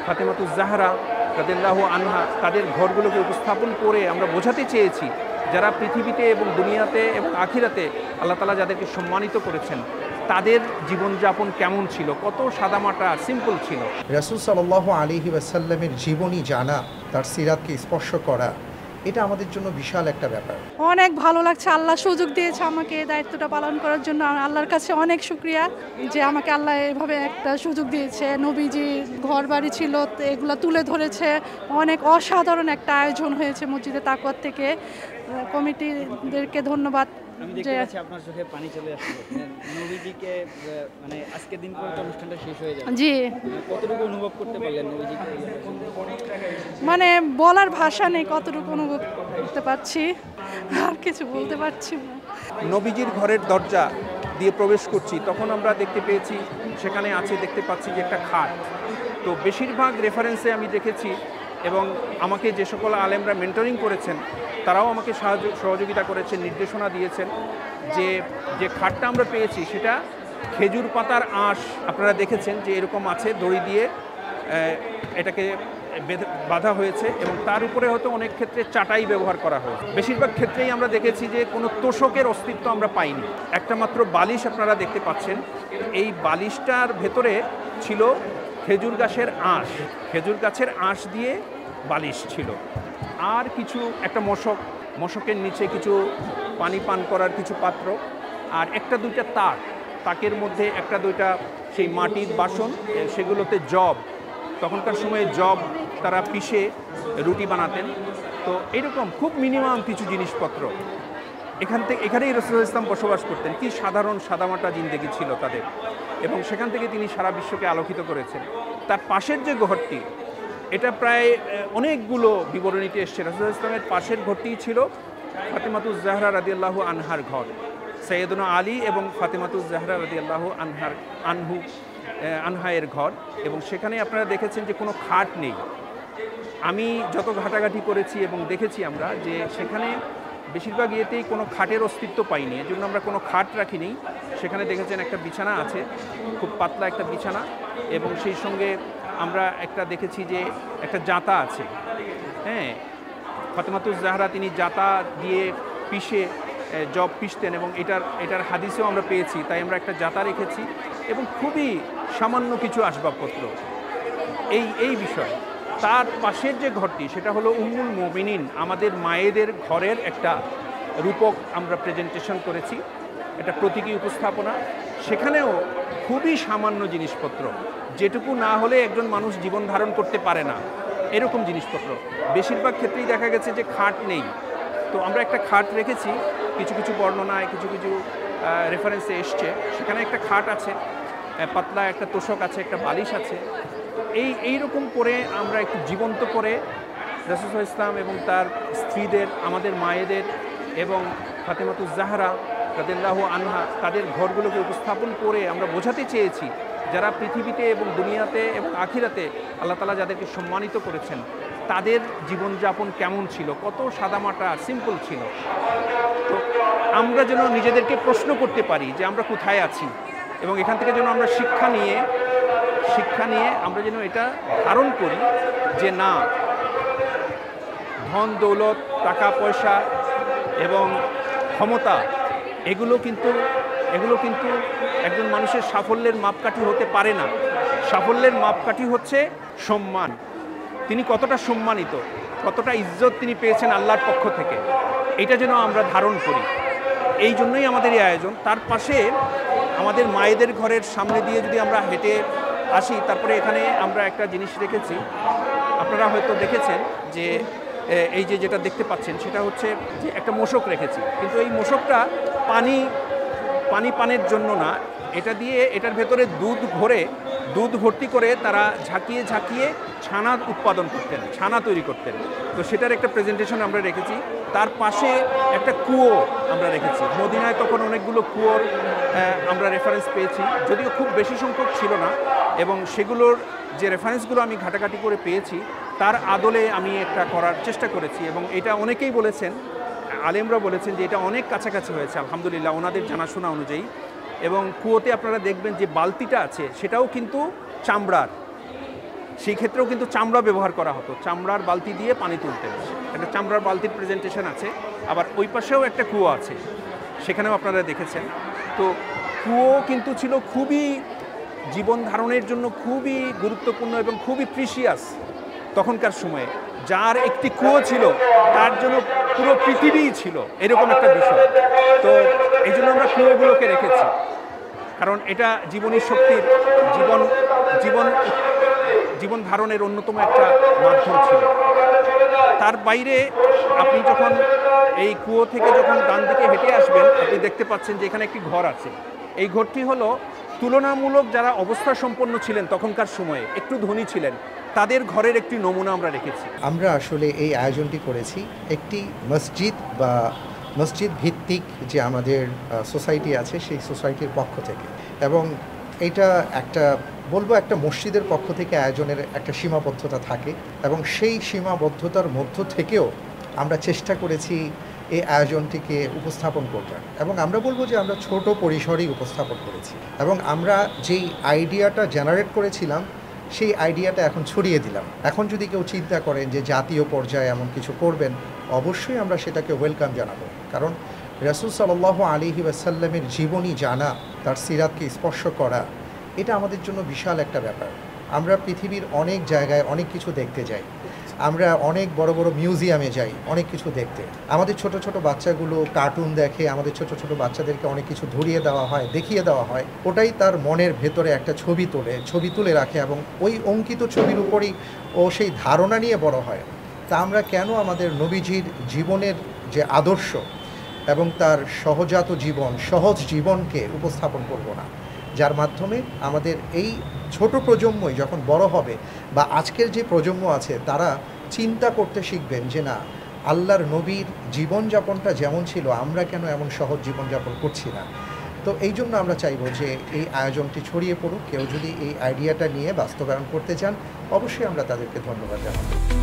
ফাতেমাতুজ জাহরা রাদিয়াল্লাহু আনহা তাদের ঘরগুলোকে উপস্থাপন করে আমরা বোঝাতে চেয়েছি যারা পৃথিবীতে এবং দুনিয়াতে এবং আখিরাতে আল্লাহ তাআলা যাদেরকে সম্মানিত করেছেন তাদের জীবনযাপন কেমন ছিল, কত সাদামাটা সিম্পল ছিল। রাসূল সাল্লাল্লাহু আলাইহি ওয়াসাল্লামের জীবনী জানা, তার সিরাতকে স্পর্শ করা, এটা আমাদের জন্য বিশাল একটা ব্যাপার। অনেক ভালো লাগছে, আল্লাহ সুযোগ দিয়েছে আমাকে এই দায়িত্বটা পালন করার জন্য। আল্লাহর কাছে অনেক শুকরিয়া যে আমাকে আল্লাহ এভাবে একটা সুযোগ দিয়েছে। নবীজি ঘর বাড়ি ছিল এগুলো তুলে ধরেছে, অনেক অসাধারণ একটা আয়োজন হয়েছে মসজিদে তাকওয়ার থেকে। কমিটিদেরকে ধন্যবাদ। আমি দেখতে পাচ্ছি আপনার চোখে পানি চলে আসছে। নবীজিকে মানে আজকে দিন পর্যন্ত অনুষ্ঠানটা শেষ হয়ে যাবে, জি, কতটুকু অনুভব করতে পারলেন নবীজিকে? মানে বলার ভাষা নেই কতটুকু অনুভব করতে পারছি, আর কিছু বলতে পারছি না। নবীজির ঘরের দরজা দিয়ে প্রবেশ করছি তখন আমরা দেখতে পেয়েছি সেখানে আছে, দেখতে পাচ্ছি যে একটা খাট। তো বেশিরভাগ রেফারেন্সে আমি দেখেছি এবং আমাকে যে সকল আলেমরা মেন্টরিং করেছেন তারাও আমাকে সহযোগিতা করেছেন, নির্দেশনা দিয়েছেন যে যে খাটটা আমরা পেয়েছি সেটা খেজুর পাতার আঁশ আপনারা দেখেছেন যে এরকম আছে, দড়ি দিয়ে এটাকে বাঁধা হয়েছে এবং তার উপরে হয়তো অনেক ক্ষেত্রে চাটাই ব্যবহার করা হয়েছে। বেশিরভাগ ক্ষেত্রেই আমরা দেখেছি যে কোনো তোষকের অস্তিত্ব আমরা পাইনি, একটা মাত্র বালিশ আপনারা দেখতে পাচ্ছেন। এই বালিশটার ভেতরে ছিল খেজুর গাছের আঁশ, খেজুর গাছের আঁশ দিয়ে বালিশ ছিল, আর কিছু একটা মশকের নিচে কিছু পানি পান করার কিছু পাত্র, আর একটা দুইটা তাকের মধ্যে একটা দুইটা সেই মাটির বাসন, সেগুলোতে জব, তখনকার সময়ে জব তারা পিষে রুটি বানাতেন। তো এরকম খুব মিনিমাম কিছু জিনিসপত্র এখানেই রাসূলুল্লাহ ইসলাম বসবাস করতেন। কি সাধারণ সাদামাটা জিন্দেগি ছিল তাদের, এবং সেখান থেকে তিনি সারা বিশ্বকে আলোকিত করেছেন। তার পাশের যে ঘরটি, এটা প্রায় অনেকগুলো বিবরণীতে এসছে। রাসূলুল্লাহ ইসলামের পাশের ঘরটিই ছিল ফাতেমাতুজ জাহরা রাদিয়াল্লাহু আনহার ঘর, সাইয়েদুনা আলী এবং ফাতেমাতুজ জাহরা রাদিয়াল্লাহু আনহায়ের ঘর। এবং সেখানে আপনারা দেখেছেন যে কোনো খাট নেই। আমি যত ঘাটাঘাটি করেছি এবং দেখেছি আমরা যে সেখানে বেশিরভাগ ইয়েতেই কোনো খাটের অস্তিত্ব পাইনি, এজন্য আমরা কোনো খাট রাখিনি। সেখানে দেখেছেন একটা বিছানা আছে, খুব পাতলা একটা বিছানা, এবং সেই সঙ্গে আমরা একটা দেখেছি যে একটা জাঁতা আছে। হ্যাঁ, ফাতেমাতুজ জাহরা তিনি জাঁতা দিয়ে পিষে জব পিষতেন এবং এটার হাদিসেও আমরা পেয়েছি, তাই আমরা একটা জাঁতা রেখেছি এবং খুবই সামান্য কিছু আসবাবপত্র। এই বিষয়। তার পাশের যে ঘরটি সেটা হলো উম্মুল মুমিনিন, আমাদের মায়েদের ঘরের একটা রূপক আমরা প্রেজেন্টেশন করেছি, এটা প্রতীকী উপস্থাপনা। সেখানেও খুবই সামান্য জিনিসপত্র, যেটুকু না হলে একজন মানুষ জীবন ধারণ করতে পারে না এরকম জিনিসপত্র। বেশিরভাগ ক্ষেত্রেই দেখা গেছে যে খাট নেই। তো আমরা একটা খাট রেখেছি, কিছু কিছু বর্ণনায় কিছু কিছু রেফারেন্সে এসছে, সেখানে একটা খাট আছে, পাতলা একটা তোষক আছে, একটা বালিশ আছে। এইরকম করে আমরা একটু জীবন্ত করে রাসূলুল্লাহ ইসলাম এবং তার স্ত্রীদের, আমাদের মায়েদের এবং ফাতেমাতুজ জাহরা রাদিয়াল্লাহু আনহা তাদের ঘরগুলোকে উপস্থাপন করে আমরা বোঝাতে চেয়েছি যারা পৃথিবীতে এবং দুনিয়াতে এবং আখিরাতে আল্লাহ তাআলা যাদেরকে সম্মানিত করেছেন তাদের জীবনযাপন কেমন ছিল, কত সাদামাটা সিম্পল ছিল। তো আমরা যেন নিজেদেরকে প্রশ্ন করতে পারি যে আমরা কোথায় আছি, এবং এখান থেকে যেন আমরা শিক্ষা নিয়ে আমরা যেন এটা ধারণ করি যে না, ধন দৌলত, টাকা পয়সা এবং ক্ষমতা এগুলো কিন্তু একজন মানুষের সাফল্যের মাপকাঠি হতে পারে না। সাফল্যের মাপকাঠি হচ্ছে সম্মান, তিনি কতটা সম্মানিত, কতটা ইজ্জত তিনি পেয়েছেন আল্লাহর পক্ষ থেকে, এটা যেন আমরা ধারণ করি। এই জন্যই আমাদের এই আয়োজন। তার পাশে আমাদের মায়েদের ঘরের সামনে দিয়ে যদি আমরা হেঁটে আসি, তারপরে এখানে আমরা একটা জিনিস রেখেছি, আপনারা হয়তো দেখেছেন যে এই যে যেটা দেখতে পাচ্ছেন সেটা হচ্ছে যে একটা মোষক রেখেছি, কিন্তু এই মোষকটা পানের জন্য না, এটার ভেতরে দুধ ভর্তি করে তারা ঝাঁকিয়ে ছানা উৎপাদন করতেন, ছানা তৈরি করতেন। তো সেটার একটা প্রেজেন্টেশন আমরা রেখেছি। তার পাশে একটা কুয়ো আমরা রেখেছি। মদিনায় তখন অনেকগুলো কুয়োর আমরা রেফারেন্স পেয়েছি, যদিও খুব বেশি সংখ্যক ছিল না, এবং সেগুলোর যে রেফারেন্সগুলো আমি ঘাটাঘাটি করে পেয়েছি তার আদলে আমি একটা করার চেষ্টা করেছি। এবং এটা অনেকেই বলেছেন, আলেমরা বলেছেন যে এটা অনেক কাছাকাছি হয়েছে আলহামদুলিল্লাহ ওনাদের জানাশোনা অনুযায়ী। এবং কুয়োতে আপনারা দেখবেন যে বালতিটা আছে সেটাও কিন্তু চামড়ার, সেই ক্ষেত্রেও কিন্তু চামড়া ব্যবহার করা হতো, চামড়ার বালতি দিয়ে পানি তুলতেন। একটা চামড়ার বালতির প্রেজেন্টেশন আছে, আবার ওই পাশেও একটা কুয়ো আছে, সেখানেও আপনারা দেখেছেন। তো কুয়ো কিন্তু ছিল খুবই জীবন ধারণের জন্য খুবই গুরুত্বপূর্ণ এবং খুবই প্রিশিয়াস তখনকার সময়ে। যার একটি কুয়ো ছিল তার জন্য পুরো পৃথিবীই ছিল, এরকম একটা বিষয়। তো এই জন্য আমরা কুয়োগুলোকে রেখেছি, কারণ এটা জীবনী শক্তির জীবন ধারণের অন্যতম একটা মাধ্যম ছিল। তার বাইরে আপনি যখন এই কুয়ো থেকে যখন ডান দিকে হেঁটে আসবেন, আপনি দেখতে পাচ্ছেন যে এখানে একটি ঘর আছে। এই ঘরটি হলো তুলনামূলক যারা অবস্থা সম্পন্ন ছিলেন তখনকার সময়ে, একটু ধনী ছিলেন, তাদের ঘরের একটি নমুনা আমরা রেখেছি। আমরা আসলে এই আয়োজনটি করেছি একটি মসজিদ বা মসজিদ ভিত্তিক যে আমাদের সোসাইটি আছে সেই সোসাইটির পক্ষ থেকে, এবং এটা একটা মসজিদের পক্ষ থেকে আয়োজনের একটা সীমাবদ্ধতা থাকে, এবং সেই সীমাবদ্ধতার মধ্য থেকেও আমরা চেষ্টা করেছি এই আয়োজনটিকে উপস্থাপন করবার, এবং আমরা বলবো যে আমরা ছোট পরিসরেই উপস্থাপন করেছি, এবং আমরা যেই আইডিয়াটা জেনারেট করেছিলাম সেই আইডিয়াটা এখন ছড়িয়ে দিলাম। এখন যদি কেউ চিন্তা করেন যে জাতীয় পর্যায়ে এমন কিছু করবেন, অবশ্যই আমরা সেটাকে ওয়েলকাম জানাবো, কারণ রাসূল সাল্লাল্লাহু আলাইহি ওয়াসাল্লামের জীবনী জানা, তার সিরাতকে স্পর্শ করা, এটা আমাদের জন্য বিশাল একটা ব্যাপার। আমরা পৃথিবীর অনেক জায়গায় অনেক কিছু দেখতে যাই, আমরা অনেক বড় বড় মিউজিয়ামে যাই অনেক কিছু দেখতে। আমাদের ছোট ছোট বাচ্চাগুলো কার্টুন দেখে, আমাদের ছোট ছোট বাচ্চাদেরকে অনেক কিছু ধরিয়ে দেওয়া হয়, দেখিয়ে দেওয়া হয়, ওটাই তার মনের ভেতরে একটা ছবি তুলে রাখে, এবং ওই অঙ্কিত ছবির উপরই ও সেই ধারণা নিয়ে বড় হয়। তা আমরা কেন আমাদের নবীজির জীবনের যে আদর্শ এবং তার সহজাত জীবন, সহজ জীবনকে উপস্থাপন করব না, যার মাধ্যমে আমাদের এই ছোট প্রজন্মই যখন বড় হবে বা আজকের যে প্রজন্ম আছে তারা চিন্তা করতে শিখবেন যে না, আল্লাহর নবীর জীবনযাপনটা যেমন ছিল আমরা কেন এমন সহজ জীবনযাপন করছি না। তো এই জন্য আমরা চাইবো যে এই আয়োজনটি ছড়িয়ে পড়ুক। কেউ যদি এই আইডিয়াটা নিয়ে বাস্তবায়ন করতে চান, অবশ্যই আমরা তাদেরকে ধন্যবাদ জানাবো।